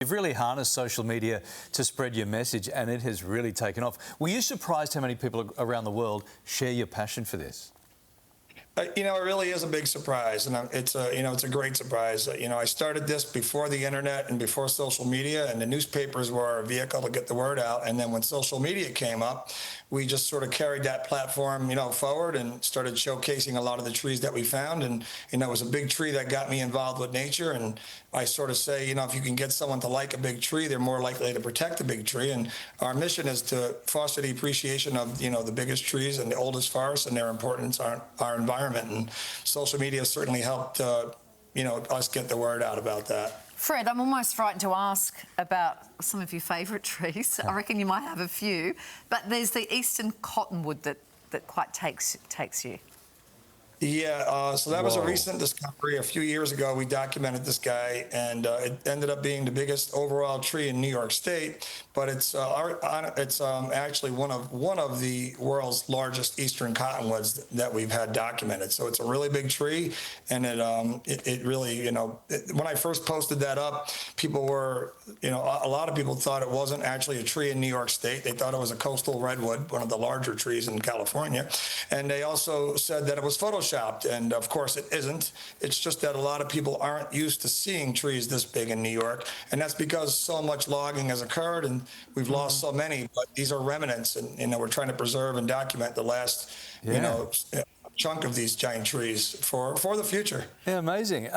You've really harnessed social media to spread your message, and it has really taken off. Were you surprised how many people around the world share your passion for this? It really is a big surprise, and it's a great surprise. I started this before the internet and before social media, and the newspapers were our vehicle to get the word out. And then when social media came up, we just sort of carried that platform, forward and started showcasing a lot of the trees that we found. And it was a big tree that got me involved with nature. And I sort of say, if you can get someone to like a big tree, they're more likely to protect the big tree. And our mission is to foster the appreciation of the biggest trees and the oldest forests and their importance on our environment. And social media certainly helped, us get the word out about that. Fred, I'm almost frightened to ask about some of your favourite trees. I reckon you might have a few, but there's the eastern cottonwood that quite takes you. Yeah, so that was a recent discovery. A few years ago, we documented this guy, and it ended up being the biggest overall tree in New York State. But it's actually one of the world's largest eastern cottonwoods that we've had documented. So it's a really big tree, and it really, when I first posted that up, people were, a lot of people thought it wasn't actually a tree in New York State. They thought it was a coastal redwood, one of the larger trees in California, and they also said that it was photoshopped. And of course it isn't. It's just that a lot of people aren't used to seeing trees this big in New York, and that's because so much logging has occurred and we've lost so many. But these are remnants, and we're trying to preserve and document the last chunk of these giant trees for the future. Yeah, amazing.